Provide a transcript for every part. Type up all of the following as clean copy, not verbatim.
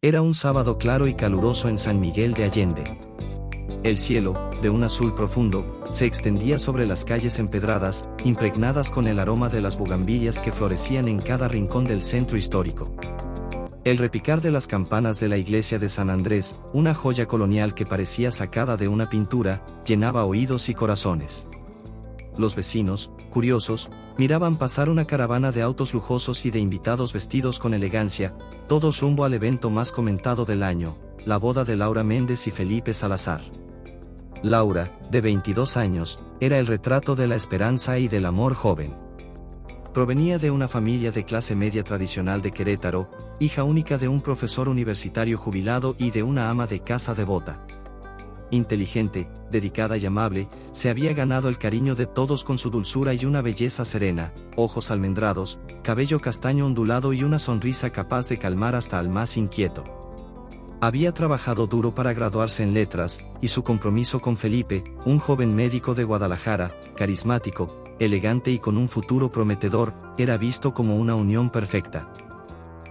Era un sábado claro y caluroso en San Miguel de Allende. El cielo, de un azul profundo, se extendía sobre las calles empedradas, impregnadas con el aroma de las bugambilias que florecían en cada rincón del centro histórico. El repicar de las campanas de la iglesia de San Andrés, una joya colonial que parecía sacada de una pintura, llenaba oídos y corazones. Los vecinos, curiosos, miraban pasar una caravana de autos lujosos y de invitados vestidos con elegancia, todos rumbo al evento más comentado del año, la boda de Laura Méndez y Felipe Salazar. Laura, de 22 años, era el retrato de la esperanza y del amor joven. Provenía de una familia de clase media tradicional de Querétaro, hija única de un profesor universitario jubilado y de una ama de casa devota. Inteligente, dedicada y amable, se había ganado el cariño de todos con su dulzura y una belleza serena, ojos almendrados, cabello castaño ondulado y una sonrisa capaz de calmar hasta al más inquieto. Había trabajado duro para graduarse en letras, y su compromiso con Felipe, un joven médico de Guadalajara, carismático, elegante y con un futuro prometedor, era visto como una unión perfecta.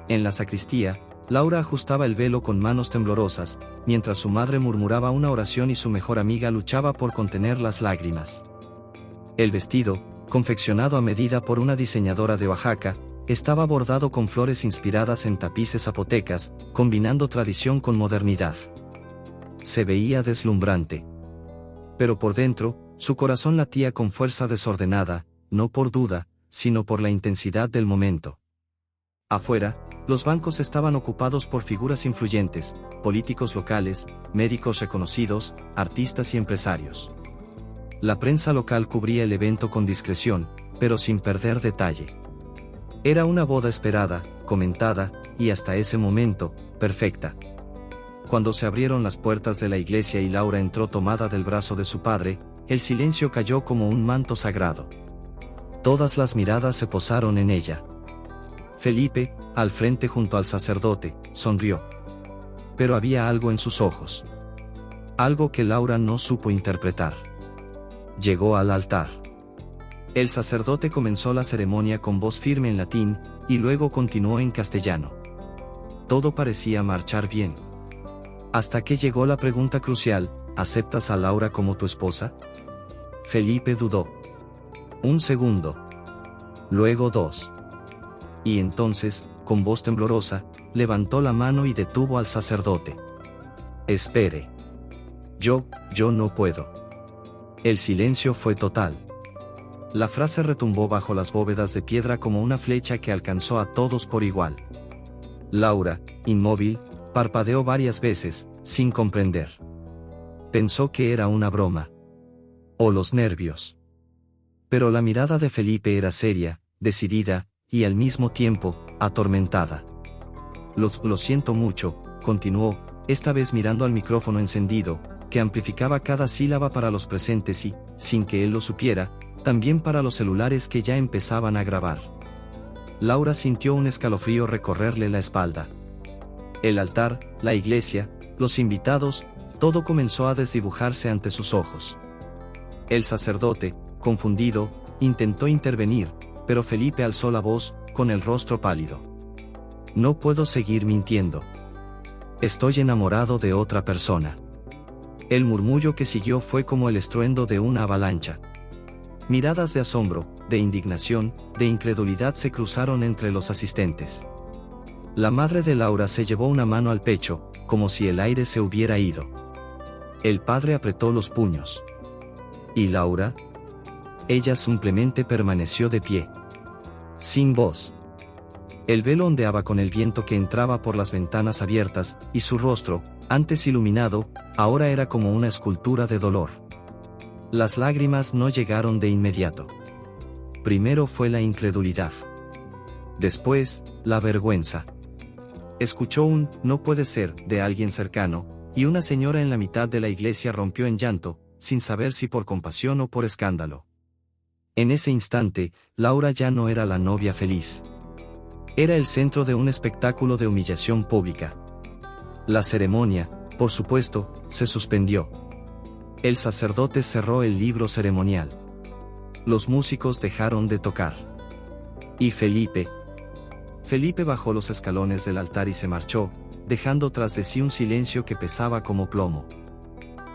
En la sacristía, Laura ajustaba el velo con manos temblorosas, mientras su madre murmuraba una oración y su mejor amiga luchaba por contener las lágrimas. El vestido, confeccionado a medida por una diseñadora de Oaxaca, estaba bordado con flores inspiradas en tapices zapotecas, combinando tradición con modernidad. Se veía deslumbrante. Pero por dentro, su corazón latía con fuerza desordenada, no por duda, sino por la intensidad del momento. Afuera, los bancos estaban ocupados por figuras influyentes, políticos locales, médicos reconocidos, artistas y empresarios. La prensa local cubría el evento con discreción, pero sin perder detalle. Era una boda esperada, comentada, y hasta ese momento, perfecta. Cuando se abrieron las puertas de la iglesia y Laura entró tomada del brazo de su padre, el silencio cayó como un manto sagrado. Todas las miradas se posaron en ella. Felipe, al frente junto al sacerdote, sonrió. Pero había algo en sus ojos. Algo que Laura no supo interpretar. Llegó al altar. El sacerdote comenzó la ceremonia con voz firme en latín, y luego continuó en castellano. Todo parecía marchar bien. Hasta que llegó la pregunta crucial: ¿aceptas a Laura como tu esposa? Felipe dudó. Un segundo. Luego dos. Y entonces, con voz temblorosa, levantó la mano y detuvo al sacerdote. Espere. Yo no puedo. El silencio fue total. La frase retumbó bajo las bóvedas de piedra como una flecha que alcanzó a todos por igual. Laura, inmóvil, parpadeó varias veces, sin comprender. Pensó que era una broma. O los nervios. Pero la mirada de Felipe era seria, decidida, y al mismo tiempo, atormentada. Lo siento mucho, continuó, esta vez mirando al micrófono encendido, que amplificaba cada sílaba para los presentes y, sin que él lo supiera, también para los celulares que ya empezaban a grabar. Laura sintió un escalofrío recorrerle la espalda. El altar, la iglesia, los invitados, todo comenzó a desdibujarse ante sus ojos. El sacerdote, confundido, intentó intervenir, pero Felipe alzó la voz, con el rostro pálido. No puedo seguir mintiendo. Estoy enamorado de otra persona. El murmullo que siguió fue como el estruendo de una avalancha. Miradas de asombro, de indignación, de incredulidad se cruzaron entre los asistentes. La madre de Laura se llevó una mano al pecho, como si el aire se hubiera ido. El padre apretó los puños. ¿Y Laura? Ella simplemente permaneció de pie. Sin voz. El velo ondeaba con el viento que entraba por las ventanas abiertas, y su rostro, antes iluminado, ahora era como una escultura de dolor. Las lágrimas no llegaron de inmediato. Primero fue la incredulidad. Después, la vergüenza. Escuchó un "no puede ser" de alguien cercano, y una señora en la mitad de la iglesia rompió en llanto, sin saber si por compasión o por escándalo. En ese instante, Laura ya no era la novia feliz. Era el centro de un espectáculo de humillación pública. La ceremonia, por supuesto, se suspendió. El sacerdote cerró el libro ceremonial. Los músicos dejaron de tocar. ¿Y Felipe? Felipe bajó los escalones del altar y se marchó, dejando tras de sí un silencio que pesaba como plomo.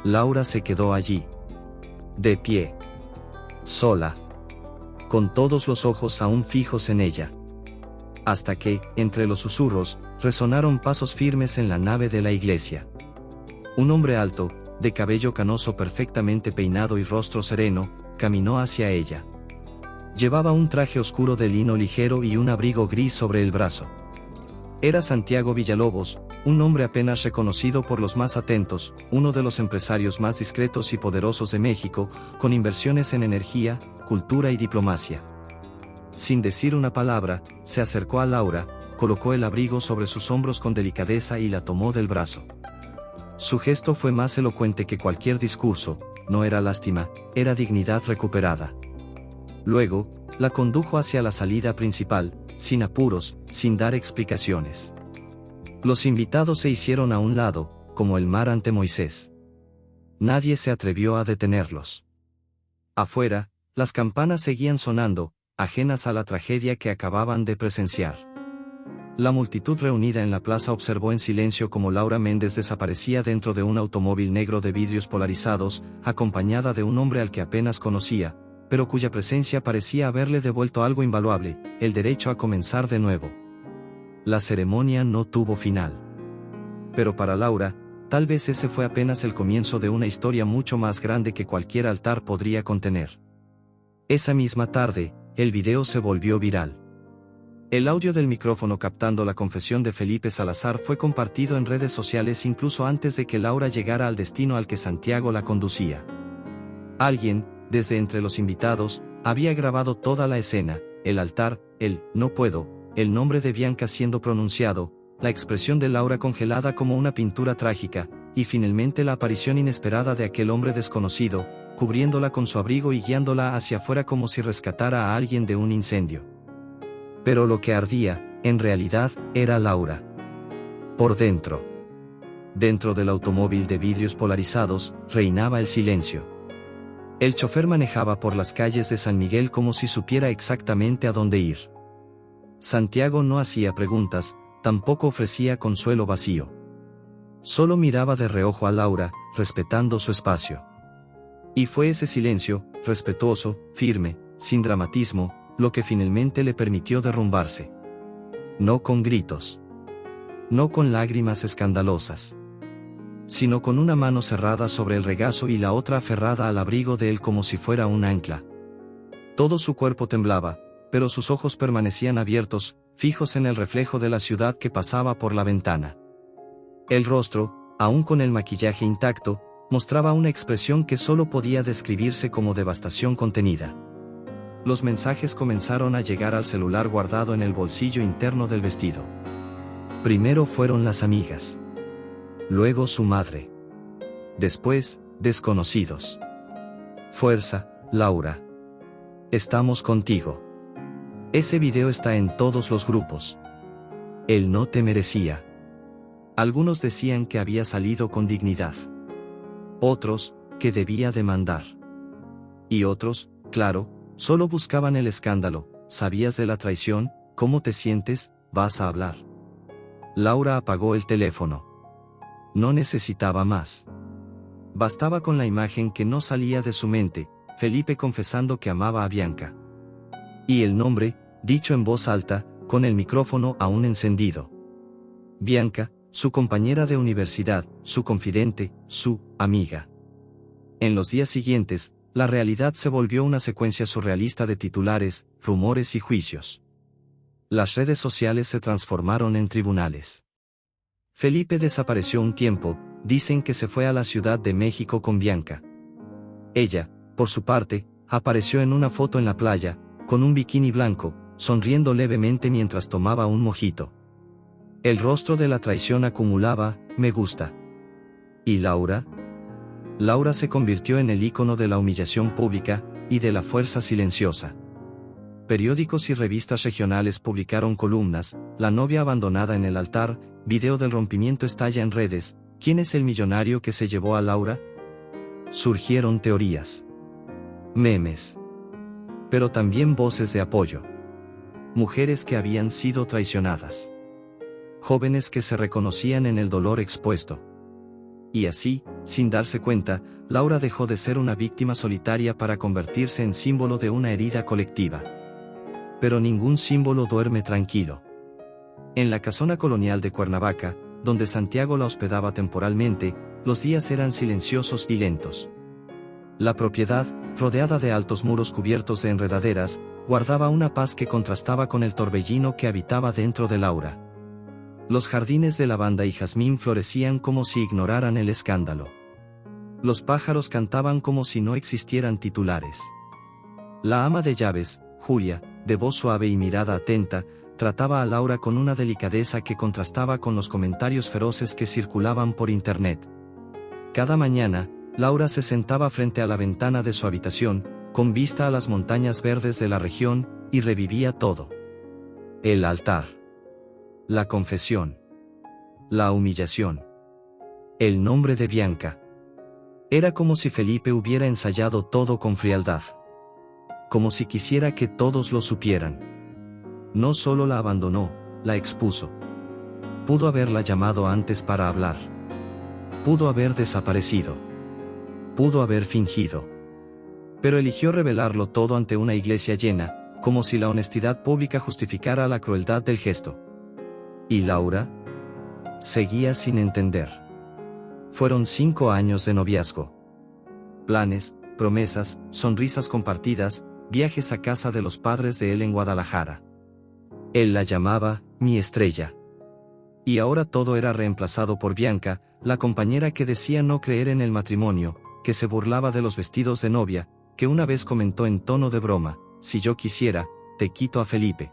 Laura se quedó allí, de pie, sola, con todos los ojos aún fijos en ella. Hasta que, entre los susurros, resonaron pasos firmes en la nave de la iglesia. Un hombre alto, de cabello canoso perfectamente peinado y rostro sereno, caminó hacia ella. Llevaba un traje oscuro de lino ligero y un abrigo gris sobre el brazo. Era Santiago Villalobos, un hombre apenas reconocido por los más atentos, uno de los empresarios más discretos y poderosos de México, con inversiones en energía, cultura y diplomacia. Sin decir una palabra, se acercó a Laura, colocó el abrigo sobre sus hombros con delicadeza y la tomó del brazo. Su gesto fue más elocuente que cualquier discurso, no era lástima, era dignidad recuperada. Luego, la condujo hacia la salida principal, sin apuros, sin dar explicaciones. Los invitados se hicieron a un lado, como el mar ante Moisés. Nadie se atrevió a detenerlos. Afuera, las campanas seguían sonando, ajenas a la tragedia que acababan de presenciar. La multitud reunida en la plaza observó en silencio cómo Laura Méndez desaparecía dentro de un automóvil negro de vidrios polarizados, acompañada de un hombre al que apenas conocía, pero cuya presencia parecía haberle devuelto algo invaluable, el derecho a comenzar de nuevo. La ceremonia no tuvo final. Pero para Laura, tal vez ese fue apenas el comienzo de una historia mucho más grande que cualquier altar podría contener. Esa misma tarde, el video se volvió viral. El audio del micrófono captando la confesión de Felipe Salazar fue compartido en redes sociales incluso antes de que Laura llegara al destino al que Santiago la conducía. Alguien, desde entre los invitados, había grabado toda la escena, el altar, el "no puedo", el nombre de Bianca siendo pronunciado, la expresión de Laura congelada como una pintura trágica, y finalmente la aparición inesperada de aquel hombre desconocido, cubriéndola con su abrigo y guiándola hacia afuera como si rescatara a alguien de un incendio. Pero lo que ardía, en realidad, era Laura. Por dentro. Dentro del automóvil de vidrios polarizados, reinaba el silencio. El chofer manejaba por las calles de San Miguel como si supiera exactamente a dónde ir. Santiago no hacía preguntas, tampoco ofrecía consuelo vacío. Solo miraba de reojo a Laura, respetando su espacio. Y fue ese silencio, respetuoso, firme, sin dramatismo, lo que finalmente le permitió derrumbarse. No con gritos. No con lágrimas escandalosas. Sino con una mano cerrada sobre el regazo y la otra aferrada al abrigo de él como si fuera un ancla. Todo su cuerpo temblaba, pero sus ojos permanecían abiertos, fijos en el reflejo de la ciudad que pasaba por la ventana. El rostro, aún con el maquillaje intacto, mostraba una expresión que solo podía describirse como devastación contenida. Los mensajes comenzaron a llegar al celular guardado en el bolsillo interno del vestido. Primero fueron las amigas. Luego su madre. Después, desconocidos. Fuerza, Laura. Estamos contigo. Ese video está en todos los grupos. Él no te merecía. Algunos decían que había salido con dignidad. Otros, que debía demandar. Y otros, claro, solo buscaban el escándalo. ¿Sabías de la traición? ¿Cómo te sientes? ¿Vas a hablar? Laura apagó el teléfono. No necesitaba más. Bastaba con la imagen que no salía de su mente, Felipe confesando que amaba a Bianca. Y el nombre, dicho en voz alta, con el micrófono aún encendido. Bianca, su compañera de universidad, su confidente, su amiga. En los días siguientes, la realidad se volvió una secuencia surrealista de titulares, rumores y juicios. Las redes sociales se transformaron en tribunales. Felipe desapareció un tiempo, dicen que se fue a la Ciudad de México con Bianca. Ella, por su parte, apareció en una foto en la playa, con un bikini blanco, sonriendo levemente mientras tomaba un mojito. El rostro de la traición acumulaba, me gusta. ¿Y Laura? Laura se convirtió en el ícono de la humillación pública, y de la fuerza silenciosa. Periódicos y revistas regionales publicaron columnas, la novia abandonada en el altar, video del rompimiento estalla en redes, ¿quién es el millonario que se llevó a Laura? Surgieron teorías. Memes. Pero también voces de apoyo. Mujeres que habían sido traicionadas. jóvenes que se reconocían en el dolor expuesto. Y así, sin darse cuenta, Laura dejó de ser una víctima solitaria para convertirse en símbolo de una herida colectiva. Pero ningún símbolo duerme tranquilo. En la casona colonial de Cuernavaca, donde Santiago la hospedaba temporalmente, los días eran silenciosos y lentos. La propiedad, rodeada de altos muros cubiertos de enredaderas, guardaba una paz que contrastaba con el torbellino que habitaba dentro de Laura. Los jardines de lavanda y jazmín florecían como si ignoraran el escándalo. Los pájaros cantaban como si no existieran titulares. La ama de llaves, Julia, de voz suave y mirada atenta, trataba a Laura con una delicadeza que contrastaba con los comentarios feroces que circulaban por internet. Cada mañana, Laura se sentaba frente a la ventana de su habitación, con vista a las montañas verdes de la región, y revivía todo. El altar. La confesión. La humillación. El nombre de Bianca. Era como si Felipe hubiera ensayado todo con frialdad. Como si quisiera que todos lo supieran. No solo la abandonó, la expuso. Pudo haberla llamado antes para hablar. Pudo haber desaparecido. Pudo haber fingido. Pero eligió revelarlo todo ante una iglesia llena, como si la honestidad pública justificara la crueldad del gesto. ¿Y Laura? Seguía sin entender. Fueron 5 años de noviazgo. Planes, promesas, sonrisas compartidas, viajes a casa de los padres de él en Guadalajara. Él la llamaba, mi estrella. Y ahora todo era reemplazado por Bianca, la compañera que decía no creer en el matrimonio, que se burlaba de los vestidos de novia, que una vez comentó en tono de broma, si yo quisiera, te quito a Felipe.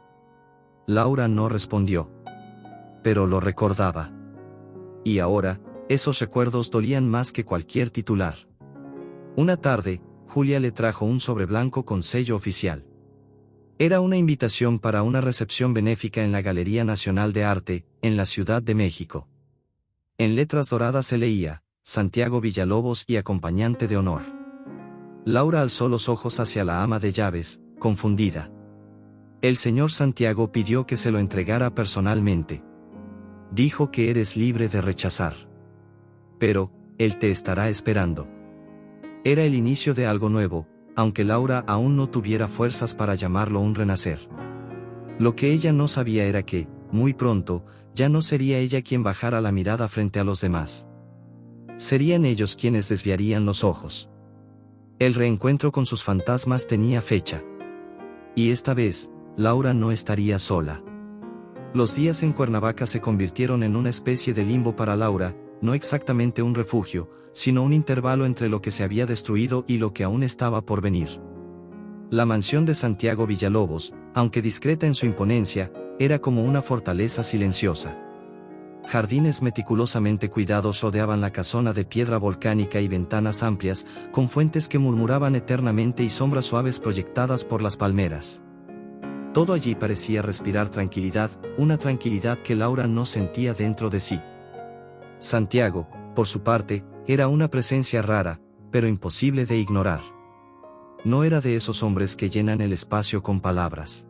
Laura no respondió. Pero lo recordaba. Y ahora, esos recuerdos dolían más que cualquier titular. Una tarde, Julia le trajo un sobre blanco con sello oficial. Era una invitación para una recepción benéfica en la Galería Nacional de Arte, en la Ciudad de México. En letras doradas se leía, Santiago Villalobos y acompañante de honor. Laura alzó los ojos hacia la ama de llaves, confundida. El señor Santiago pidió que se lo entregara personalmente. Dijo que eres libre de rechazar. Pero, él te estará esperando. Era el inicio de algo nuevo, aunque Laura aún no tuviera fuerzas para llamarlo un renacer. Lo que ella no sabía era que, muy pronto, ya no sería ella quien bajara la mirada frente a los demás. Serían ellos quienes desviarían los ojos. El reencuentro con sus fantasmas tenía fecha. Y esta vez, Laura no estaría sola. Los días en Cuernavaca se convirtieron en una especie de limbo para Laura, no exactamente un refugio, sino un intervalo entre lo que se había destruido y lo que aún estaba por venir. La mansión de Santiago Villalobos, aunque discreta en su imponencia, era como una fortaleza silenciosa. Jardines meticulosamente cuidados rodeaban la casona de piedra volcánica y ventanas amplias, con fuentes que murmuraban eternamente y sombras suaves proyectadas por las palmeras. Todo allí parecía respirar tranquilidad, una tranquilidad que Laura no sentía dentro de sí. Santiago, por su parte, era una presencia rara, pero imposible de ignorar. No era de esos hombres que llenan el espacio con palabras.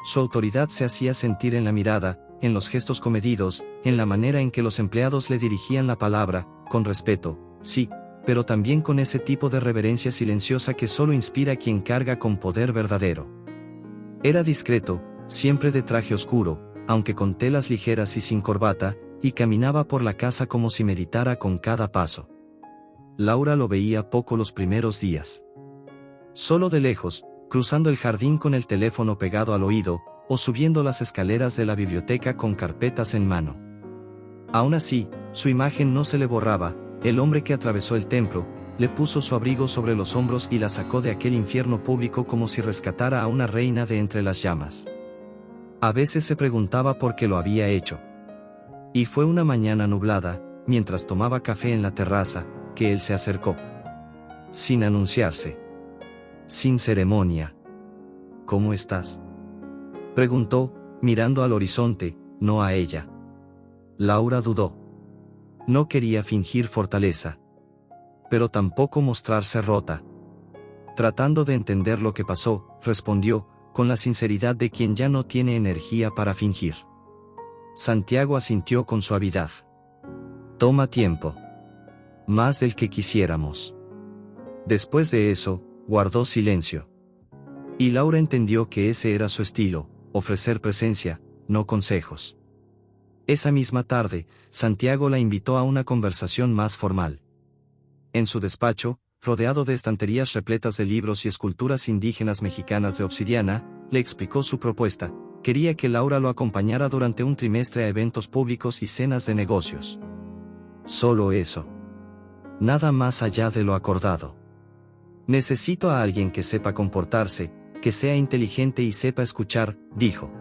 Su autoridad se hacía sentir en la mirada, en los gestos comedidos, en la manera en que los empleados le dirigían la palabra, con respeto, sí, pero también con ese tipo de reverencia silenciosa que solo inspira a quien carga con poder verdadero. Era discreto, siempre de traje oscuro, aunque con telas ligeras y sin corbata, y caminaba por la casa como si meditara con cada paso. Laura lo veía poco los primeros días. Solo de lejos, cruzando el jardín con el teléfono pegado al oído, o subiendo las escaleras de la biblioteca con carpetas en mano. Aún así, su imagen no se le borraba, el hombre que atravesó el templo, le puso su abrigo sobre los hombros y la sacó de aquel infierno público como si rescatara a una reina de entre las llamas. A veces se preguntaba por qué lo había hecho. Y fue una mañana nublada, mientras tomaba café en la terraza, que él se acercó. Sin anunciarse. Sin ceremonia. ¿Cómo estás?, preguntó, mirando al horizonte, no a ella. Laura dudó. No quería fingir fortaleza. Pero tampoco mostrarse rota. Tratando de entender lo que pasó, respondió, con la sinceridad de quien ya no tiene energía para fingir. Santiago asintió con suavidad. Toma tiempo. Más del que quisiéramos. Después de eso, guardó silencio. Y Laura entendió que ese era su estilo, ofrecer presencia, no consejos. Esa misma tarde, Santiago la invitó a una conversación más formal. En su despacho, rodeado de estanterías repletas de libros y esculturas indígenas mexicanas de obsidiana, le explicó su propuesta. Quería que Laura lo acompañara durante un trimestre a eventos públicos y cenas de negocios. Solo eso. Nada más allá de lo acordado. Necesito a alguien que sepa comportarse, que sea inteligente y sepa escuchar, dijo.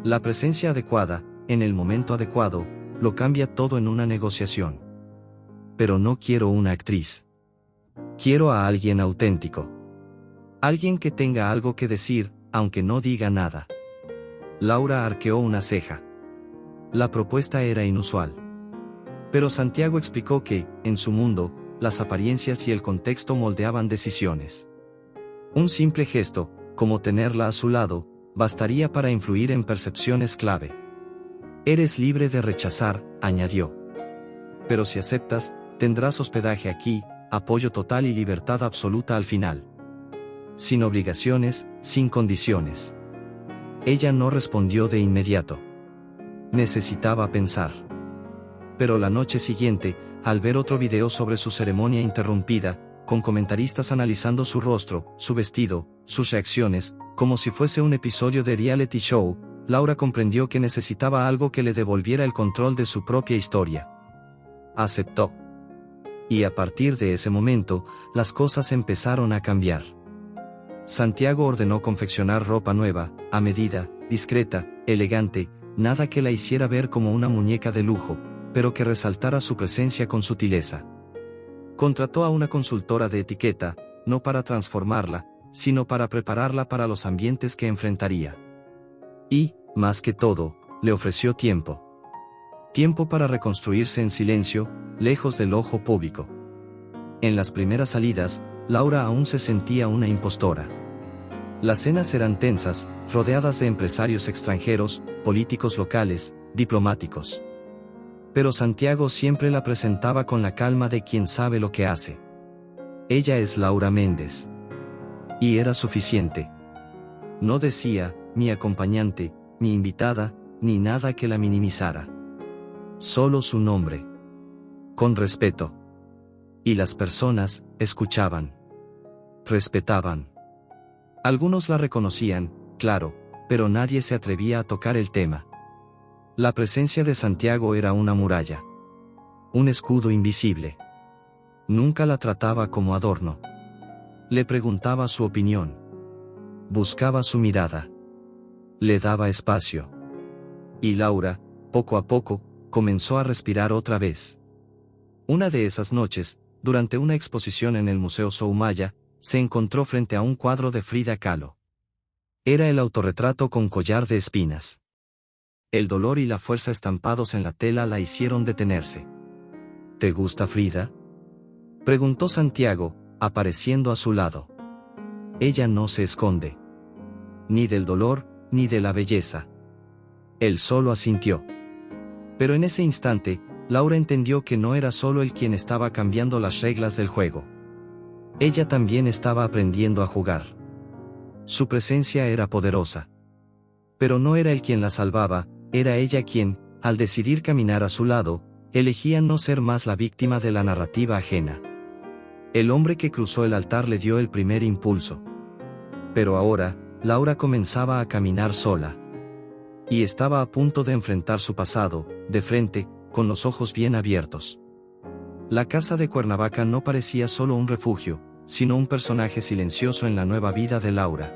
La presencia adecuada, en el momento adecuado, lo cambia todo en una negociación. Pero no quiero una actriz. Quiero a alguien auténtico. Alguien que tenga algo que decir, aunque no diga nada. Laura arqueó una ceja. La propuesta era inusual. Pero Santiago explicó que, en su mundo, las apariencias y el contexto moldeaban decisiones. Un simple gesto, como tenerla a su lado, bastaría para influir en percepciones clave. Eres libre de rechazar, añadió. Pero si aceptas, tendrás hospedaje aquí, apoyo total y libertad absoluta al final. Sin obligaciones, sin condiciones. Ella no respondió de inmediato. Necesitaba pensar. Pero la noche siguiente, al ver otro video sobre su ceremonia interrumpida, con comentaristas analizando su rostro, su vestido, sus reacciones, como si fuese un episodio de reality show, Laura comprendió que necesitaba algo que le devolviera el control de su propia historia. Aceptó. Y a partir de ese momento, las cosas empezaron a cambiar. Santiago ordenó confeccionar ropa nueva, a medida, discreta, elegante, nada que la hiciera ver como una muñeca de lujo, pero que resaltara su presencia con sutileza. Contrató a una consultora de etiqueta, no para transformarla, sino para prepararla para los ambientes que enfrentaría. Y, más que todo, le ofreció tiempo. Tiempo para reconstruirse en silencio, lejos del ojo público. En las primeras salidas, Laura aún se sentía una impostora. Las cenas eran tensas, rodeadas de empresarios extranjeros, políticos locales, diplomáticos. Pero Santiago siempre la presentaba con la calma de quien sabe lo que hace. Ella es Laura Méndez. Y era suficiente. No decía, mi acompañante, mi invitada, ni nada que la minimizara. Solo su nombre. Con respeto. Y las personas, escuchaban. Respetaban. Algunos la reconocían, claro, pero nadie se atrevía a tocar el tema. La presencia de Santiago era una muralla. Un escudo invisible. Nunca la trataba como adorno. Le preguntaba su opinión. Buscaba su mirada. Le daba espacio. Y Laura, poco a poco, comenzó a respirar otra vez. Una de esas noches, durante una exposición en el Museo Soumaya, se encontró frente a un cuadro de Frida Kahlo. Era el autorretrato con collar de espinas. El dolor y la fuerza estampados en la tela la hicieron detenerse. ¿Te gusta Frida?, preguntó Santiago, apareciendo a su lado. Ella no se esconde. Ni del dolor, ni de la belleza. Él solo asintió. Pero en ese instante, Laura entendió que no era solo él quien estaba cambiando las reglas del juego. Ella también estaba aprendiendo a jugar. Su presencia era poderosa. Pero no era él quien la salvaba, era ella quien, al decidir caminar a su lado, elegía no ser más la víctima de la narrativa ajena. El hombre que cruzó el altar le dio el primer impulso. Pero ahora, Laura comenzaba a caminar sola. Y estaba a punto de enfrentar su pasado, de frente, con los ojos bien abiertos. La casa de Cuernavaca no parecía solo un refugio, sino un personaje silencioso en la nueva vida de Laura.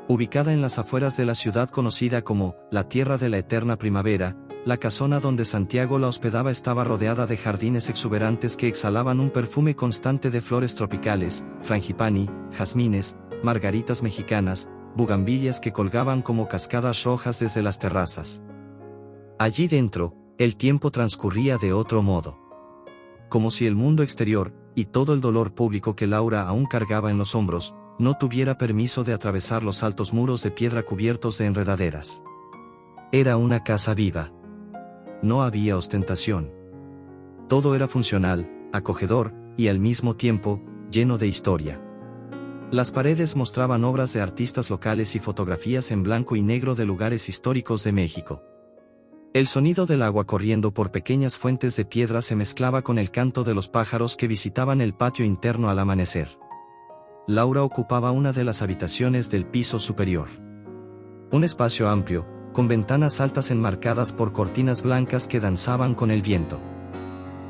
Ubicada en las afueras de la ciudad conocida como la Tierra de la Eterna Primavera, la casona donde Santiago la hospedaba estaba rodeada de jardines exuberantes que exhalaban un perfume constante de flores tropicales, frangipani, jazmines, margaritas mexicanas, bugambilias que colgaban como cascadas rojas desde las terrazas. Allí dentro, el tiempo transcurría de otro modo. Como si el mundo exterior, y todo el dolor público que Laura aún cargaba en los hombros, no tuviera permiso de atravesar los altos muros de piedra cubiertos de enredaderas. Era una casa viva. No había ostentación. Todo era funcional, acogedor, y al mismo tiempo, lleno de historia. Las paredes mostraban obras de artistas locales y fotografías en blanco y negro de lugares históricos de México. El sonido del agua corriendo por pequeñas fuentes de piedra se mezclaba con el canto de los pájaros que visitaban el patio interno al amanecer. Laura ocupaba una de las habitaciones del piso superior. Un espacio amplio, con ventanas altas enmarcadas por cortinas blancas que danzaban con el viento.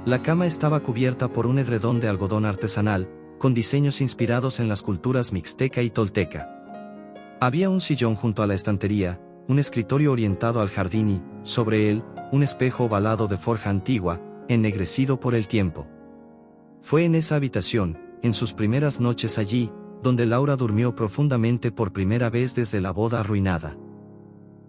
La cama estaba cubierta por un edredón de algodón artesanal, con diseños inspirados en las culturas mixteca y tolteca. Había un sillón junto a la estantería, un escritorio orientado al jardín y, sobre él, un espejo ovalado de forja antigua, ennegrecido por el tiempo. Fue en esa habitación, en sus primeras noches allí, donde Laura durmió profundamente por primera vez desde la boda arruinada.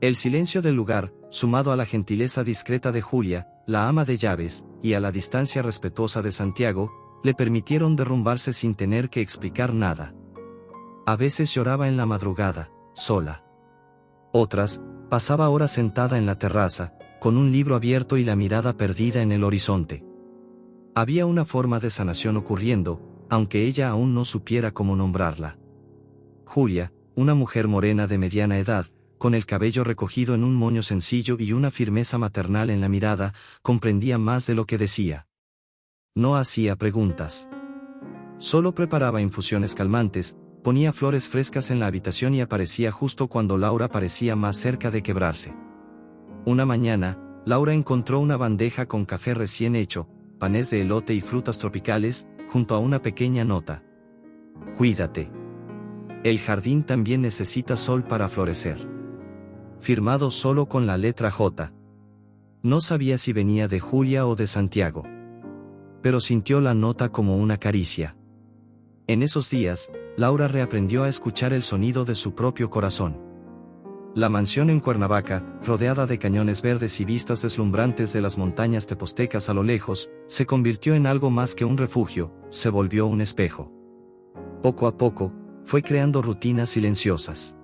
El silencio del lugar, sumado a la gentileza discreta de Julia, la ama de llaves, y a la distancia respetuosa de Santiago, le permitieron derrumbarse sin tener que explicar nada. A veces lloraba en la madrugada, sola. Otras, pasaba horas sentada en la terraza, con un libro abierto y la mirada perdida en el horizonte. Había una forma de sanación ocurriendo, aunque ella aún no supiera cómo nombrarla. Julia, una mujer morena de mediana edad, con el cabello recogido en un moño sencillo y una firmeza maternal en la mirada, comprendía más de lo que decía. No hacía preguntas. Solo preparaba infusiones calmantes, ponía flores frescas en la habitación y aparecía justo cuando Laura parecía más cerca de quebrarse. Una mañana, Laura encontró una bandeja con café recién hecho, panes de elote y frutas tropicales, junto a una pequeña nota. Cuídate. El jardín también necesita sol para florecer. Firmado solo con la letra J. No sabía si venía de Julia o de Santiago. Pero sintió la nota como una caricia. En esos días, Laura reaprendió a escuchar el sonido de su propio corazón. La mansión en Cuernavaca, rodeada de cañones verdes y vistas deslumbrantes de las montañas tepostecas a lo lejos, se convirtió en algo más que un refugio, se volvió un espejo. Poco a poco, fue creando rutinas silenciosas.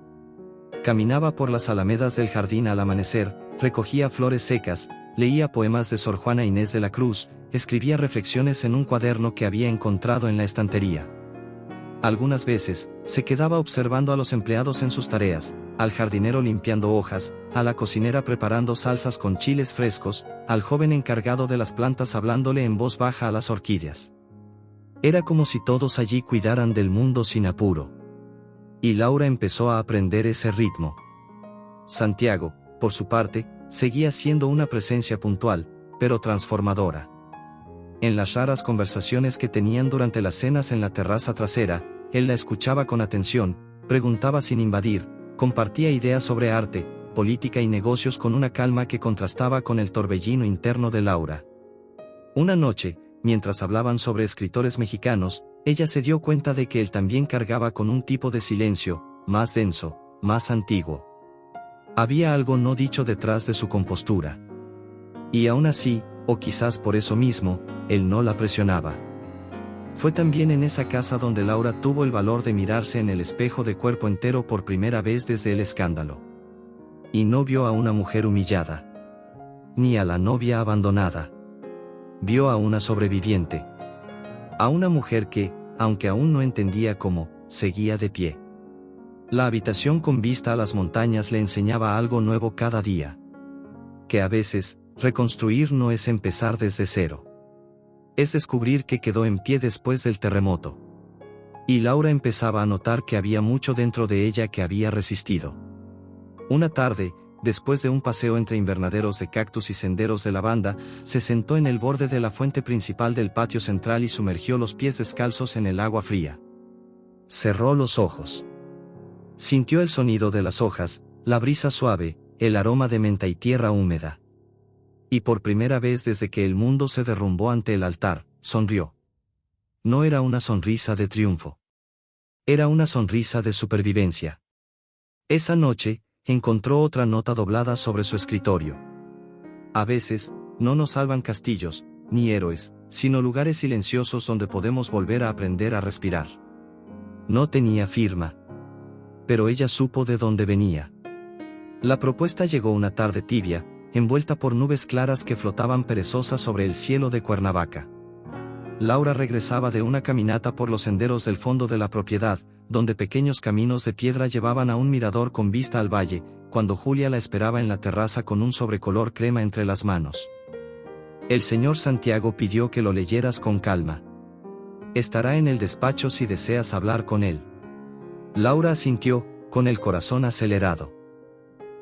Caminaba por las alamedas del jardín al amanecer, recogía flores secas, leía poemas de Sor Juana Inés de la Cruz, escribía reflexiones en un cuaderno que había encontrado en la estantería. Algunas veces, se quedaba observando a los empleados en sus tareas, al jardinero limpiando hojas, a la cocinera preparando salsas con chiles frescos, al joven encargado de las plantas hablándole en voz baja a las orquídeas. Era como si todos allí cuidaran del mundo sin apuro. Y Laura empezó a aprender ese ritmo. Santiago, por su parte, seguía siendo una presencia puntual, pero transformadora. En las raras conversaciones que tenían durante las cenas en la terraza trasera, él la escuchaba con atención, preguntaba sin invadir, compartía ideas sobre arte, política y negocios con una calma que contrastaba con el torbellino interno de Laura. Una noche, mientras hablaban sobre escritores mexicanos, ella se dio cuenta de que él también cargaba con un tipo de silencio, más denso, más antiguo. Había algo no dicho detrás de su compostura. Y aún así, o quizás por eso mismo, él no la presionaba. Fue también en esa casa donde Laura tuvo el valor de mirarse en el espejo de cuerpo entero por primera vez desde el escándalo. Y no vio a una mujer humillada. Ni a la novia abandonada. Vio a una sobreviviente. A una mujer que, aunque aún no entendía cómo, seguía de pie. La habitación con vista a las montañas le enseñaba algo nuevo cada día. Que a veces, reconstruir no es empezar desde cero. Es descubrir que quedó en pie después del terremoto. Y Laura empezaba a notar que había mucho dentro de ella que había resistido. Una tarde, después de un paseo entre invernaderos de cactus y senderos de lavanda, se sentó en el borde de la fuente principal del patio central y sumergió los pies descalzos en el agua fría. Cerró los ojos. Sintió el sonido de las hojas, la brisa suave, el aroma de menta y tierra húmeda. Y por primera vez desde que el mundo se derrumbó ante el altar, sonrió. No era una sonrisa de triunfo. Era una sonrisa de supervivencia. Esa noche, encontró otra nota doblada sobre su escritorio. A veces, no nos salvan castillos, ni héroes, sino lugares silenciosos donde podemos volver a aprender a respirar. No tenía firma. Pero ella supo de dónde venía. La propuesta llegó una tarde tibia, envuelta por nubes claras que flotaban perezosas sobre el cielo de Cuernavaca. Laura regresaba de una caminata por los senderos del fondo de la propiedad, donde pequeños caminos de piedra llevaban a un mirador con vista al valle, cuando Julia la esperaba en la terraza con un sobrecolor crema entre las manos. El señor Santiago pidió que lo leyeras con calma. Estará en el despacho si deseas hablar con él. Laura asintió, con el corazón acelerado.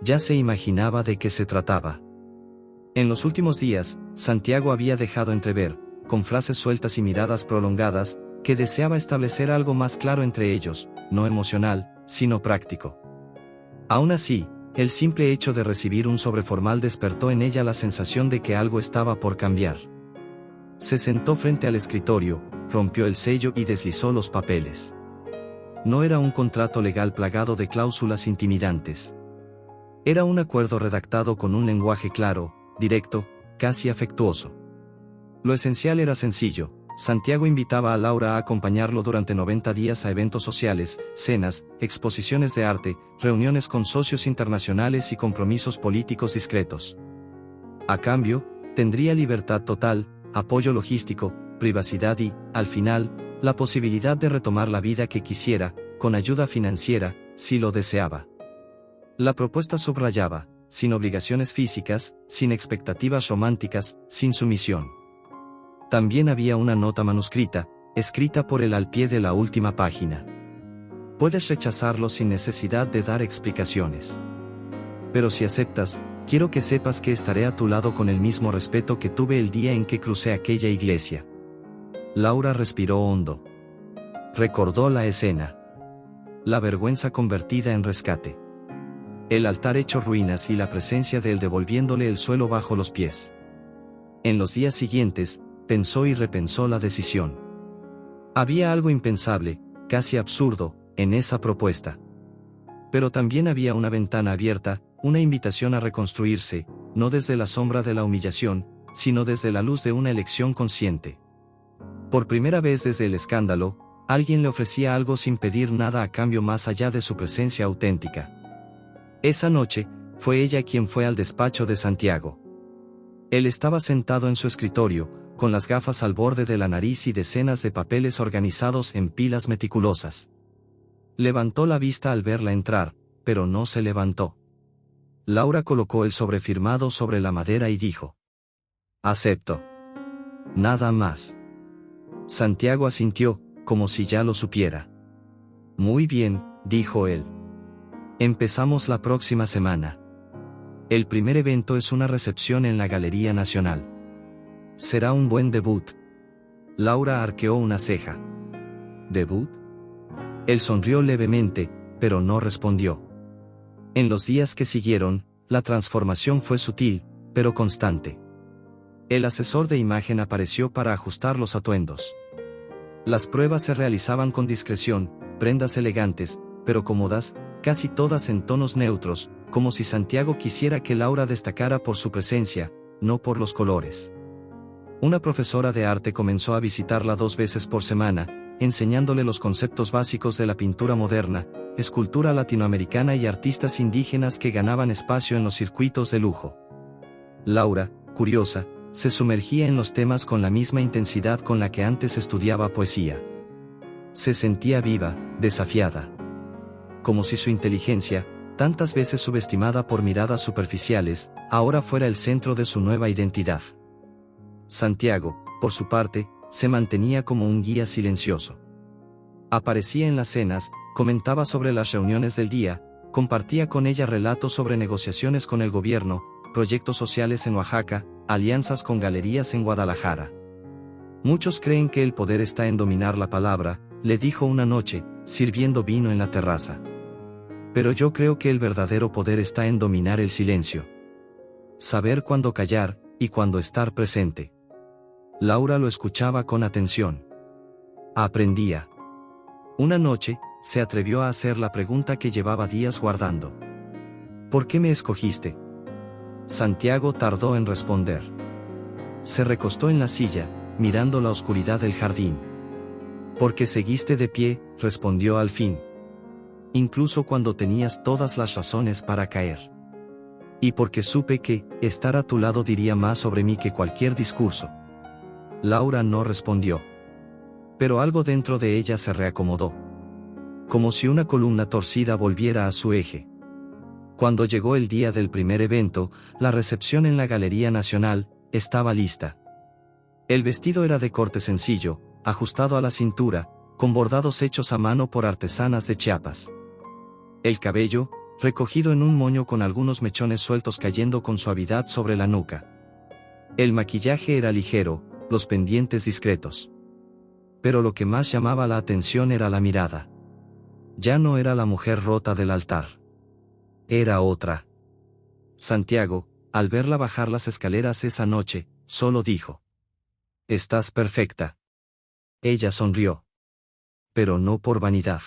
Ya se imaginaba de qué se trataba. En los últimos días, Santiago había dejado entrever, con frases sueltas y miradas prolongadas, que deseaba establecer algo más claro entre ellos, no emocional, sino práctico. Aún así, el simple hecho de recibir un sobre formal despertó en ella la sensación de que algo estaba por cambiar. Se sentó frente al escritorio, rompió el sello y deslizó los papeles. No era un contrato legal plagado de cláusulas intimidantes. Era un acuerdo redactado con un lenguaje claro, directo, casi afectuoso. Lo esencial era sencillo. Santiago invitaba a Laura a acompañarlo durante 90 días a eventos sociales, cenas, exposiciones de arte, reuniones con socios internacionales y compromisos políticos discretos. A cambio, tendría libertad total, apoyo logístico, privacidad y, al final, la posibilidad de retomar la vida que quisiera, con ayuda financiera, si lo deseaba. La propuesta subrayaba, sin obligaciones físicas, sin expectativas románticas, sin sumisión. También había una nota manuscrita, escrita por él al pie de la última página. Puedes rechazarlo sin necesidad de dar explicaciones. Pero si aceptas, quiero que sepas que estaré a tu lado con el mismo respeto que tuve el día en que crucé aquella iglesia. Laura respiró hondo. Recordó la escena. La vergüenza convertida en rescate. El altar hecho ruinas y la presencia de él devolviéndole el suelo bajo los pies. En los días siguientes, pensó y repensó la decisión. Había algo impensable, casi absurdo, en esa propuesta. Pero también había una ventana abierta, una invitación a reconstruirse, no desde la sombra de la humillación, sino desde la luz de una elección consciente. Por primera vez desde el escándalo, alguien le ofrecía algo sin pedir nada a cambio más allá de su presencia auténtica. Esa noche, fue ella quien fue al despacho de Santiago. Él estaba sentado en su escritorio, con las gafas al borde de la nariz y decenas de papeles organizados en pilas meticulosas. Levantó la vista al verla entrar, pero no se levantó. Laura colocó el sobre firmado sobre la madera y dijo: «Acepto». Nada más. Santiago asintió, como si ya lo supiera. «Muy bien», dijo él. «Empezamos la próxima semana. El primer evento es una recepción en la Galería Nacional. Será un buen debut». Laura arqueó una ceja. ¿Debut? Él sonrió levemente, pero no respondió. En los días que siguieron, la transformación fue sutil, pero constante. El asesor de imagen apareció para ajustar los atuendos. Las pruebas se realizaban con discreción, prendas elegantes, pero cómodas, casi todas en tonos neutros, como si Santiago quisiera que Laura destacara por su presencia, no por los colores. Una profesora de arte comenzó a visitarla 2 veces por semana, enseñándole los conceptos básicos de la pintura moderna, escultura latinoamericana y artistas indígenas que ganaban espacio en los circuitos de lujo. Laura, curiosa, se sumergía en los temas con la misma intensidad con la que antes estudiaba poesía. Se sentía viva, desafiada. Como si su inteligencia, tantas veces subestimada por miradas superficiales, ahora fuera el centro de su nueva identidad. Santiago, por su parte, se mantenía como un guía silencioso. Aparecía en las cenas, comentaba sobre las reuniones del día, compartía con ella relatos sobre negociaciones con el gobierno, proyectos sociales en Oaxaca, alianzas con galerías en Guadalajara. «Muchos creen que el poder está en dominar la palabra», le dijo una noche, sirviendo vino en la terraza. «Pero yo creo que el verdadero poder está en dominar el silencio. Saber cuándo callar, y cuándo estar presente». Laura lo escuchaba con atención. Aprendía. Una noche, se atrevió a hacer la pregunta que llevaba días guardando. «¿Por qué me escogiste?». Santiago tardó en responder. Se recostó en la silla, mirando la oscuridad del jardín. «Porque seguiste de pie», respondió al fin. «Incluso cuando tenías todas las razones para caer. Y porque supe que, estar a tu lado diría más sobre mí que cualquier discurso. Laura no respondió. Pero algo dentro de ella se reacomodó. Como si una columna torcida volviera a su eje. Cuando llegó el día del primer evento, la recepción en la Galería Nacional estaba lista. El vestido era de corte sencillo, ajustado a la cintura, con bordados hechos a mano por artesanas de Chiapas. El cabello, recogido en un moño con algunos mechones sueltos cayendo con suavidad sobre la nuca. El maquillaje era ligero, los pendientes discretos. Pero lo que más llamaba la atención era la mirada. Ya no era la mujer rota del altar. Era otra. Santiago, al verla bajar las escaleras esa noche, solo dijo: «Estás perfecta». Ella sonrió. Pero no por vanidad.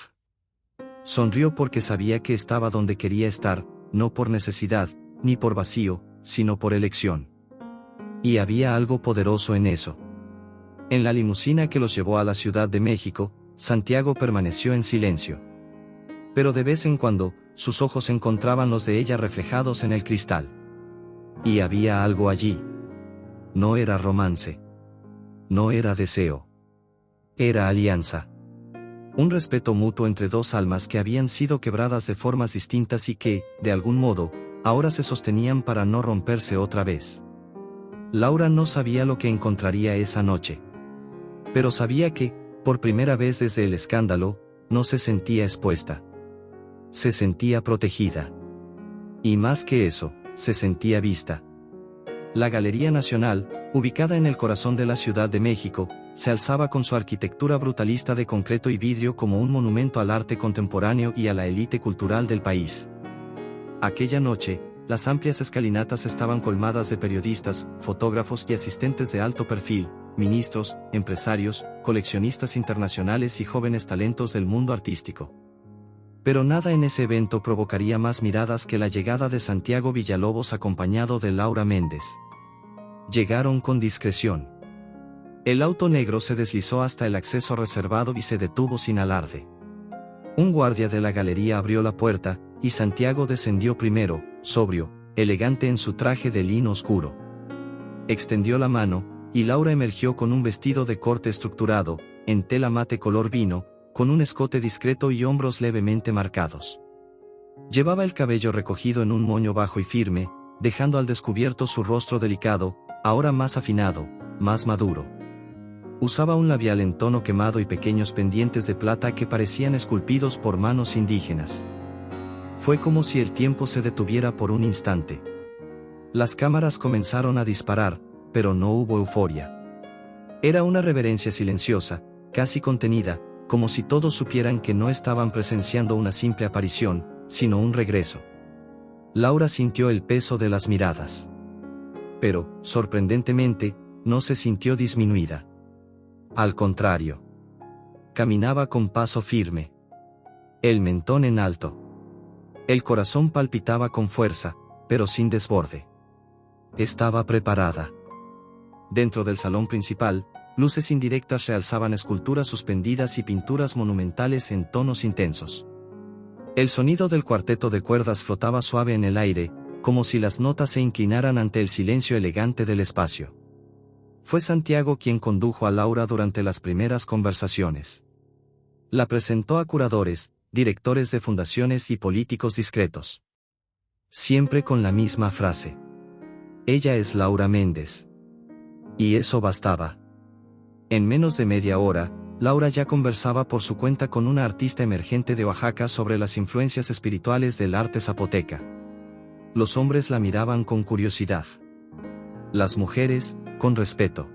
Sonrió porque sabía que estaba donde quería estar, no por necesidad, ni por vacío, sino por elección. Y había algo poderoso en eso. En la limusina que los llevó a la Ciudad de México, Santiago permaneció en silencio. Pero de vez en cuando, sus ojos encontraban los de ella reflejados en el cristal. Y había algo allí. No era romance. No era deseo. Era alianza. Un respeto mutuo entre dos almas que habían sido quebradas de formas distintas y que, de algún modo, ahora se sostenían para no romperse otra vez. Laura no sabía lo que encontraría esa noche. Pero sabía que, por primera vez desde el escándalo, no se sentía expuesta. Se sentía protegida. Y más que eso, se sentía vista. La Galería Nacional, ubicada en el corazón de la Ciudad de México, se alzaba con su arquitectura brutalista de concreto y vidrio como un monumento al arte contemporáneo y a la élite cultural del país. Aquella noche, las amplias escalinatas estaban colmadas de periodistas, fotógrafos y asistentes de alto perfil, ministros, empresarios, coleccionistas internacionales y jóvenes talentos del mundo artístico. Pero nada en ese evento provocaría más miradas que la llegada de Santiago Villalobos acompañado de Laura Méndez. Llegaron con discreción. El auto negro se deslizó hasta el acceso reservado y se detuvo sin alarde. Un guardia de la galería abrió la puerta, y Santiago descendió primero, sobrio, elegante en su traje de lino oscuro. Extendió la mano, y Laura emergió con un vestido de corte estructurado, en tela mate color vino, con un escote discreto y hombros levemente marcados. Llevaba el cabello recogido en un moño bajo y firme, dejando al descubierto su rostro delicado, ahora más afinado, más maduro. Usaba un labial en tono quemado y pequeños pendientes de plata que parecían esculpidos por manos indígenas. Fue como si el tiempo se detuviera por un instante. Las cámaras comenzaron a disparar, pero no hubo euforia. Era una reverencia silenciosa, casi contenida, como si todos supieran que no estaban presenciando una simple aparición, sino un regreso. Laura sintió el peso de las miradas. Pero, sorprendentemente, no se sintió disminuida. Al contrario. Caminaba con paso firme. El mentón en alto. El corazón palpitaba con fuerza, pero sin desborde. Estaba preparada. Dentro del salón principal, luces indirectas realzaban esculturas suspendidas y pinturas monumentales en tonos intensos. El sonido del cuarteto de cuerdas flotaba suave en el aire, como si las notas se inclinaran ante el silencio elegante del espacio. Fue Santiago quien condujo a Laura durante las primeras conversaciones. La presentó a curadores, directores de fundaciones y políticos discretos. Siempre con la misma frase: «Ella es Laura Méndez». Y eso bastaba. En menos de media hora, Laura ya conversaba por su cuenta con una artista emergente de Oaxaca sobre las influencias espirituales del arte zapoteca. Los hombres la miraban con curiosidad. Las mujeres, con respeto.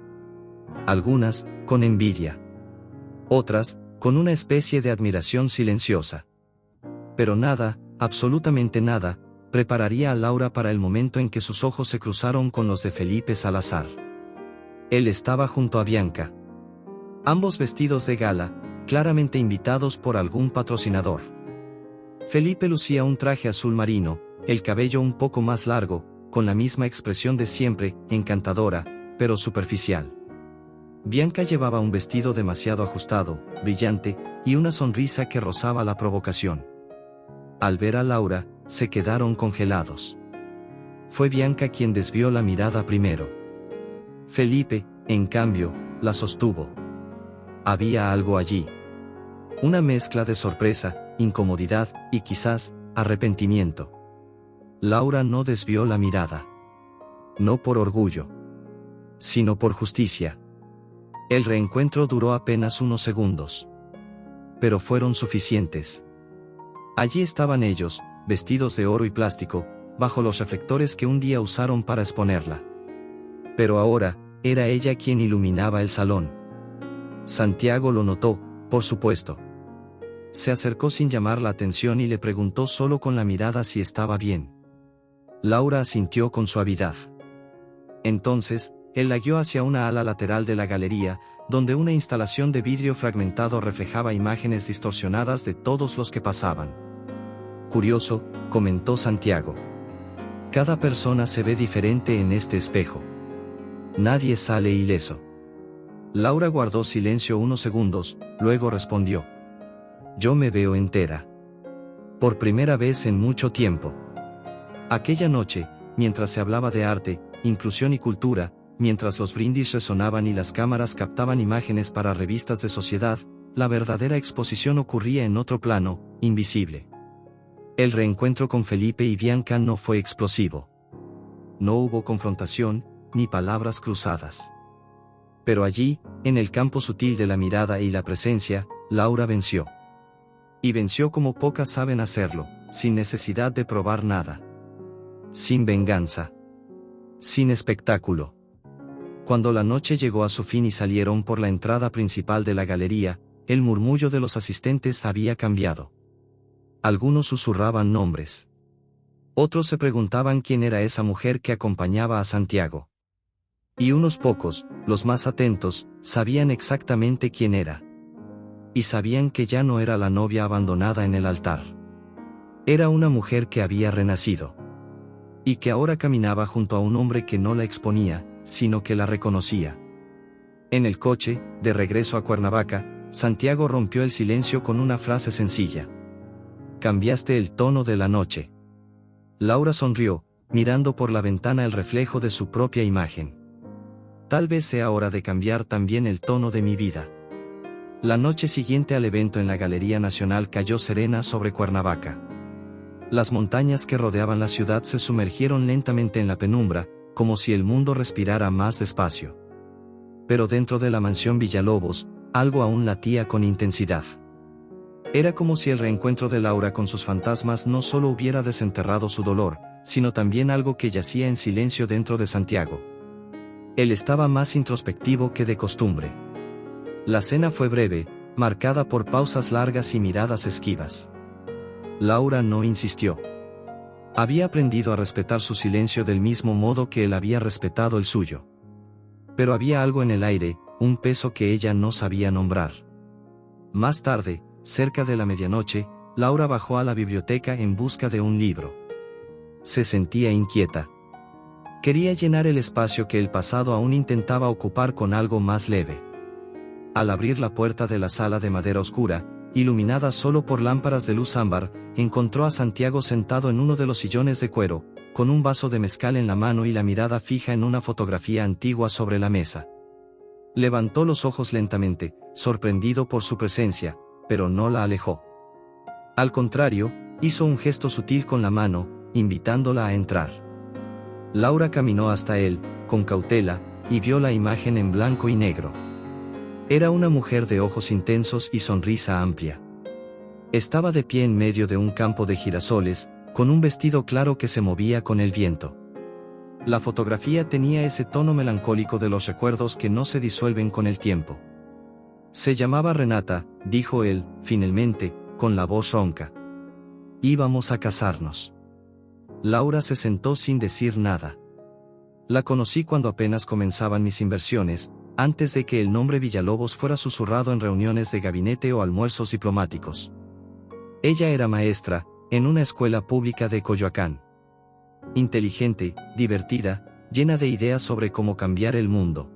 Algunas, con envidia. Otras, con una especie de admiración silenciosa. Pero nada, absolutamente nada, prepararía a Laura para el momento en que sus ojos se cruzaron con los de Felipe Salazar. Él estaba junto a Bianca. Ambos vestidos de gala, claramente invitados por algún patrocinador. Felipe lucía un traje azul marino, el cabello un poco más largo, con la misma expresión de siempre, encantadora, pero superficial. Bianca llevaba un vestido demasiado ajustado, brillante, y una sonrisa que rozaba la provocación. Al ver a Laura, se quedaron congelados. Fue Bianca quien desvió la mirada primero. Felipe, en cambio, la sostuvo. Había algo allí. Una mezcla de sorpresa, incomodidad, y quizás, arrepentimiento. Laura no desvió la mirada. No por orgullo, sino por justicia. El reencuentro duró apenas unos segundos. Pero fueron suficientes. Allí estaban ellos, vestidos de oro y plástico, bajo los reflectores que un día usaron para exponerla. Pero ahora, era ella quien iluminaba el salón. Santiago lo notó, por supuesto. Se acercó sin llamar la atención y le preguntó solo con la mirada si estaba bien. Laura asintió con suavidad. Entonces, él la guió hacia una ala lateral de la galería, donde una instalación de vidrio fragmentado reflejaba imágenes distorsionadas de todos los que pasaban. Curioso, comentó Santiago. Cada persona se ve diferente en este espejo. Nadie sale ileso. Laura guardó silencio unos segundos, luego respondió. Yo me veo entera. Por primera vez en mucho tiempo. Aquella noche, mientras se hablaba de arte, inclusión y cultura, mientras los brindis resonaban y las cámaras captaban imágenes para revistas de sociedad, la verdadera exposición ocurría en otro plano, invisible. El reencuentro con Felipe y Bianca no fue explosivo. No hubo confrontación, ni palabras cruzadas. Pero allí, en el campo sutil de la mirada y la presencia, Laura venció. Y venció como pocas saben hacerlo, sin necesidad de probar nada. Sin venganza. Sin espectáculo. Cuando la noche llegó a su fin y salieron por la entrada principal de la galería, el murmullo de los asistentes había cambiado. Algunos susurraban nombres. Otros se preguntaban quién era esa mujer que acompañaba a Santiago. Y unos pocos, los más atentos, sabían exactamente quién era. Y sabían que ya no era la novia abandonada en el altar. Era una mujer que había renacido. Y que ahora caminaba junto a un hombre que no la exponía, sino que la reconocía. En el coche, de regreso a Cuernavaca, Santiago rompió el silencio con una frase sencilla. Cambiaste el tono de la noche. Laura sonrió, mirando por la ventana el reflejo de su propia imagen. Tal vez sea hora de cambiar también el tono de mi vida. La noche siguiente al evento en la Galería Nacional cayó serena sobre Cuernavaca. Las montañas que rodeaban la ciudad se sumergieron lentamente en la penumbra, como si el mundo respirara más despacio. Pero dentro de la mansión Villalobos, algo aún latía con intensidad. Era como si el reencuentro de Laura con sus fantasmas no solo hubiera desenterrado su dolor, sino también algo que yacía en silencio dentro de Santiago. Él estaba más introspectivo que de costumbre. La cena fue breve, marcada por pausas largas y miradas esquivas. Laura no insistió. Había aprendido a respetar su silencio del mismo modo que él había respetado el suyo. Pero había algo en el aire, un peso que ella no sabía nombrar. Más tarde, cerca de la medianoche, Laura bajó a la biblioteca en busca de un libro. Se sentía inquieta. Quería llenar el espacio que el pasado aún intentaba ocupar con algo más leve. Al abrir la puerta de la sala de madera oscura, iluminada solo por lámparas de luz ámbar, encontró a Santiago sentado en uno de los sillones de cuero, con un vaso de mezcal en la mano y la mirada fija en una fotografía antigua sobre la mesa. Levantó los ojos lentamente, sorprendido por su presencia, pero no la alejó. Al contrario, hizo un gesto sutil con la mano, invitándola a entrar. Laura caminó hasta él, con cautela, y vio la imagen en blanco y negro. Era una mujer de ojos intensos y sonrisa amplia. Estaba de pie en medio de un campo de girasoles, con un vestido claro que se movía con el viento. La fotografía tenía ese tono melancólico de los recuerdos que no se disuelven con el tiempo. Se llamaba Renata, dijo él, finalmente, con la voz ronca. Íbamos a casarnos. Laura se sentó sin decir nada. La conocí cuando apenas comenzaban mis inversiones, antes de que el nombre Villalobos fuera susurrado en reuniones de gabinete o almuerzos diplomáticos. Ella era maestra, en una escuela pública de Coyoacán. Inteligente, divertida, llena de ideas sobre cómo cambiar el mundo.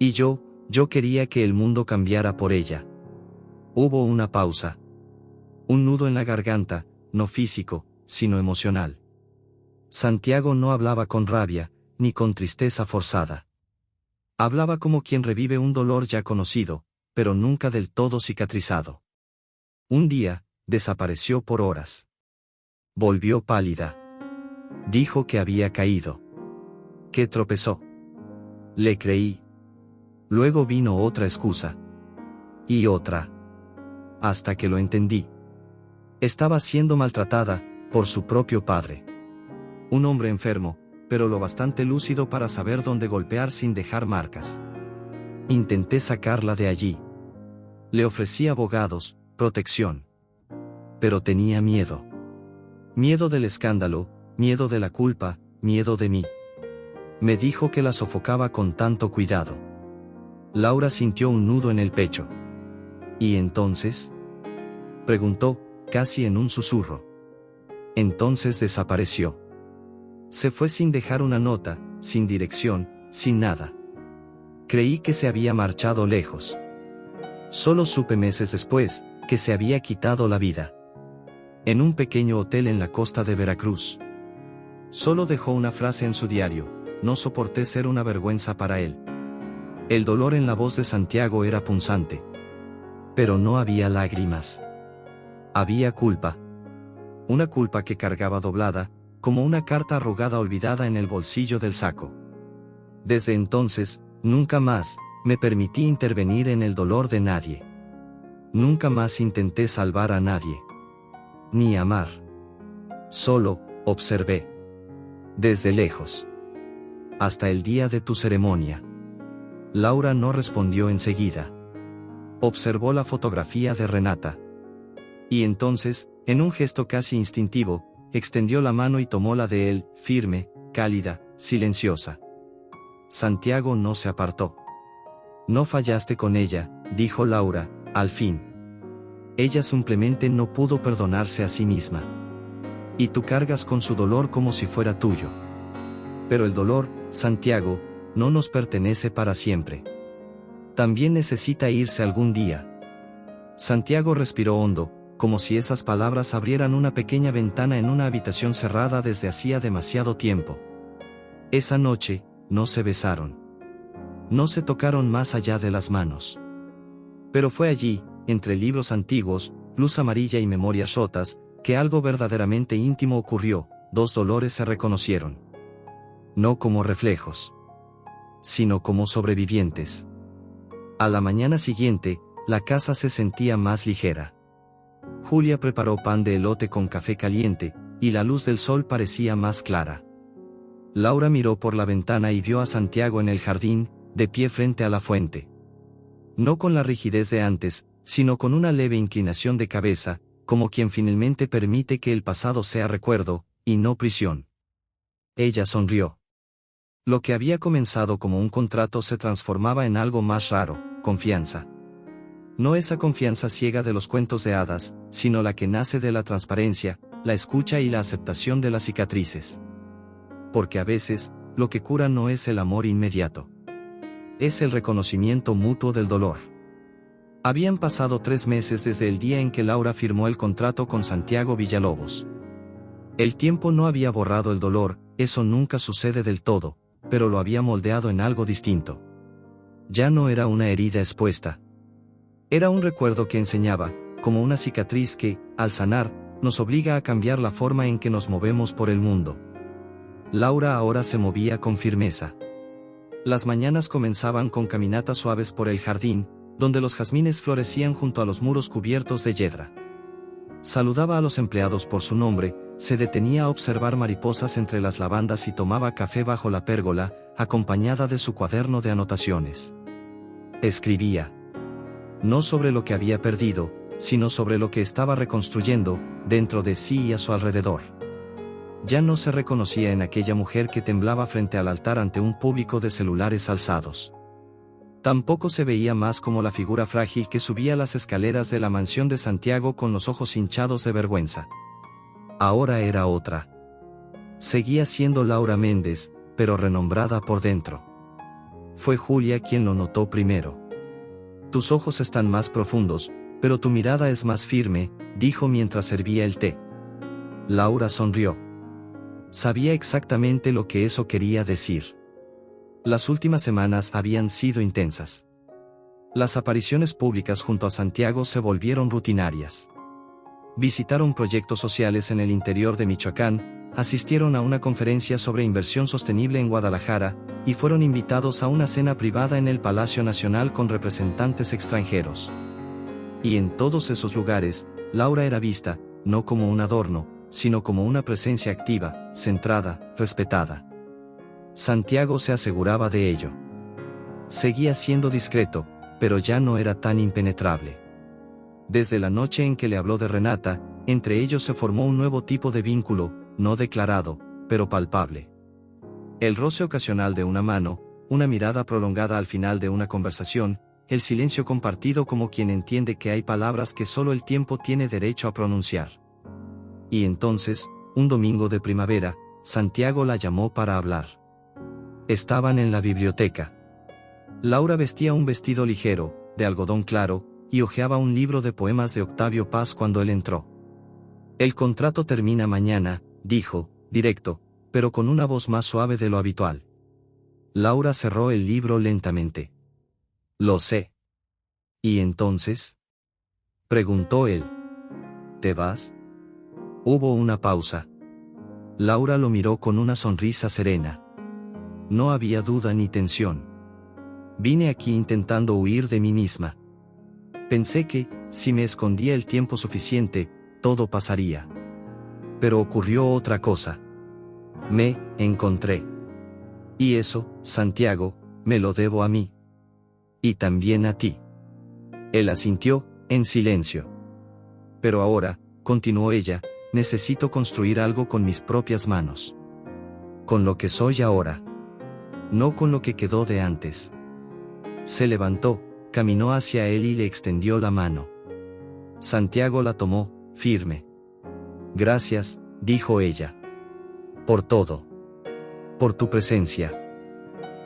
Y yo quería que el mundo cambiara por ella. Hubo una pausa. Un nudo en la garganta, no físico, sino emocional. Santiago no hablaba con rabia, ni con tristeza forzada. Hablaba como quien revive un dolor ya conocido, pero nunca del todo cicatrizado. Un día, desapareció por horas. Volvió pálida. Dijo que había caído. Que tropezó. Le creí. Luego vino otra excusa. Y otra. Hasta que lo entendí. Estaba siendo maltratada, por su propio padre. Un hombre enfermo, pero lo bastante lúcido para saber dónde golpear sin dejar marcas. Intenté sacarla de allí. Le ofrecí abogados, protección. Pero tenía miedo. Miedo del escándalo, miedo de la culpa, miedo de mí. Me dijo que la sofocaba con tanto cuidado. Laura sintió un nudo en el pecho. ¿Y entonces? Preguntó, casi en un susurro. Entonces desapareció. Se fue sin dejar una nota, sin dirección, sin nada. Creí que se había marchado lejos. Solo supe meses después, que se había quitado la vida. En un pequeño hotel en la costa de Veracruz. Solo dejó una frase en su diario: no soporté ser una vergüenza para él. El dolor en la voz de Santiago era punzante. Pero no había lágrimas. Había culpa. Una culpa que cargaba doblada, como una carta arrugada olvidada en el bolsillo del saco. Desde entonces, nunca más me permití intervenir en el dolor de nadie. Nunca más intenté salvar a nadie. Ni amar. Solo observé. Desde lejos. Hasta el día de tu ceremonia. Laura no respondió enseguida. Observó la fotografía de Renata. Y entonces, en un gesto casi instintivo, extendió la mano y tomó la de él, firme, cálida, silenciosa. Santiago no se apartó. No fallaste con ella, dijo Laura, al fin. Ella simplemente no pudo perdonarse a sí misma. Y tú cargas con su dolor como si fuera tuyo. Pero el dolor, Santiago, no nos pertenece para siempre. También necesita irse algún día. Santiago respiró hondo, como si esas palabras abrieran una pequeña ventana en una habitación cerrada desde hacía demasiado tiempo. Esa noche, no se besaron. No se tocaron más allá de las manos. Pero fue allí, entre libros antiguos, luz amarilla y memorias rotas, que algo verdaderamente íntimo ocurrió. Dos dolores se reconocieron. No como reflejos, sino como sobrevivientes. A la mañana siguiente, la casa se sentía más ligera. Julia preparó pan de elote con café caliente, y la luz del sol parecía más clara. Laura miró por la ventana y vio a Santiago en el jardín, de pie frente a la fuente. No con la rigidez de antes, sino con una leve inclinación de cabeza, como quien finalmente permite que el pasado sea recuerdo, y no prisión. Ella sonrió. Lo que había comenzado como un contrato se transformaba en algo más raro: confianza. No esa confianza ciega de los cuentos de hadas, sino la que nace de la transparencia, la escucha y la aceptación de las cicatrices. Porque a veces, lo que cura no es el amor inmediato. Es el reconocimiento mutuo del dolor. Habían pasado 3 meses desde el día en que Laura firmó el contrato con Santiago Villalobos. El tiempo no había borrado el dolor, eso nunca sucede del todo, pero lo había moldeado en algo distinto. Ya no era una herida expuesta. Era un recuerdo que enseñaba, como una cicatriz que, al sanar, nos obliga a cambiar la forma en que nos movemos por el mundo. Laura ahora se movía con firmeza. Las mañanas comenzaban con caminatas suaves por el jardín, donde los jazmines florecían junto a los muros cubiertos de yedra. Saludaba a los empleados por su nombre, se detenía a observar mariposas entre las lavandas y tomaba café bajo la pérgola, acompañada de su cuaderno de anotaciones. Escribía. No sobre lo que había perdido, sino sobre lo que estaba reconstruyendo, dentro de sí y a su alrededor. Ya no se reconocía en aquella mujer que temblaba frente al altar ante un público de celulares alzados. Tampoco se veía más como la figura frágil que subía las escaleras de la mansión de Santiago con los ojos hinchados de vergüenza. Ahora era otra. Seguía siendo Laura Méndez, pero renombrada por dentro. Fue Julia quien lo notó primero. Tus ojos están más profundos, pero tu mirada es más firme, dijo mientras servía el té. Laura sonrió. Sabía exactamente lo que eso quería decir. Las últimas semanas habían sido intensas. Las apariciones públicas junto a Santiago se volvieron rutinarias. Visitaron proyectos sociales en el interior de Michoacán, asistieron a una conferencia sobre inversión sostenible en Guadalajara, y fueron invitados a una cena privada en el Palacio Nacional con representantes extranjeros. Y en todos esos lugares, Laura era vista, no como un adorno, sino como una presencia activa, centrada, respetada. Santiago se aseguraba de ello. Seguía siendo discreto, pero ya no era tan impenetrable. Desde la noche en que le habló de Renata, entre ellos se formó un nuevo tipo de vínculo, no declarado, pero palpable. El roce ocasional de una mano, una mirada prolongada al final de una conversación, el silencio compartido como quien entiende que hay palabras que solo el tiempo tiene derecho a pronunciar. Y entonces, un domingo de primavera, Santiago la llamó para hablar. Estaban en la biblioteca. Laura vestía un vestido ligero, de algodón claro, y hojeaba un libro de poemas de Octavio Paz cuando él entró. El contrato termina mañana, dijo, directo, pero con una voz más suave de lo habitual. Laura cerró el libro lentamente. Lo sé. ¿Y entonces? Preguntó él. ¿Te vas? Hubo una pausa. Laura lo miró con una sonrisa serena. No había duda ni tensión. Vine aquí intentando huir de mí misma. Pensé que, si me escondía el tiempo suficiente, todo pasaría. Pero ocurrió otra cosa. Me encontré. Y eso, Santiago, me lo debo a mí. Y también a ti. Él asintió, en silencio. Pero ahora, continuó ella, necesito construir algo con mis propias manos. Con lo que soy ahora. No con lo que quedó de antes. Se levantó, caminó hacia él y le extendió la mano. Santiago la tomó, firme. Gracias, dijo ella. Por todo. Por tu presencia.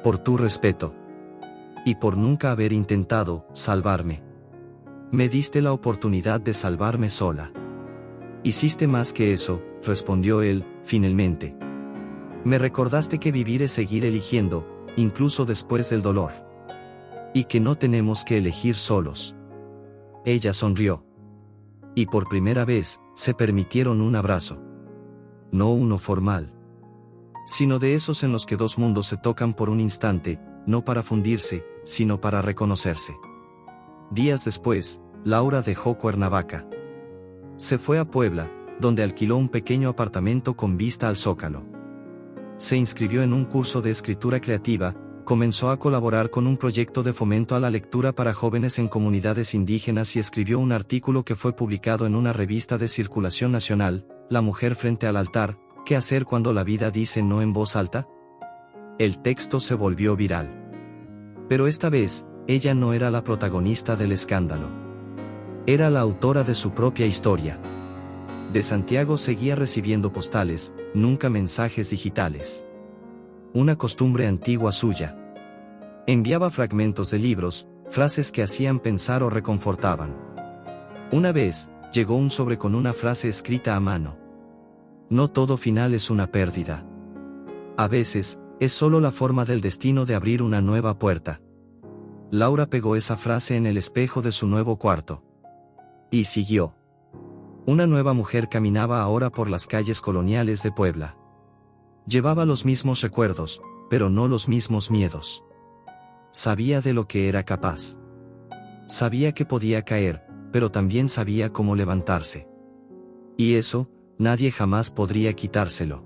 Por tu respeto. Y por nunca haber intentado salvarme. Me diste la oportunidad de salvarme sola. Hiciste más que eso, respondió él, finalmente. Me recordaste que vivir es seguir eligiendo, incluso después del dolor. Y que no tenemos que elegir solos. Ella sonrió. Y por primera vez, se permitieron un abrazo. No uno formal. Sino de esos en los que dos mundos se tocan por un instante, no para fundirse, sino para reconocerse. Días después, Laura dejó Cuernavaca. Se fue a Puebla, donde alquiló un pequeño apartamento con vista al Zócalo. Se inscribió en un curso de escritura creativa, comenzó a colaborar con un proyecto de fomento a la lectura para jóvenes en comunidades indígenas y escribió un artículo que fue publicado en una revista de circulación nacional, La mujer frente al altar, ¿qué hacer cuando la vida dice no en voz alta? El texto se volvió viral. Pero esta vez, ella no era la protagonista del escándalo. Era la autora de su propia historia. De Santiago seguía recibiendo postales, nunca mensajes digitales. Una costumbre antigua suya. Enviaba fragmentos de libros, frases que hacían pensar o reconfortaban. Una vez, llegó un sobre con una frase escrita a mano. No todo final es una pérdida. A veces, es solo la forma del destino de abrir una nueva puerta. Laura pegó esa frase en el espejo de su nuevo cuarto. Y siguió. Una nueva mujer caminaba ahora por las calles coloniales de Puebla. Llevaba los mismos recuerdos, pero no los mismos miedos. Sabía de lo que era capaz. Sabía que podía caer, pero también sabía cómo levantarse. Y eso, nadie jamás podría quitárselo.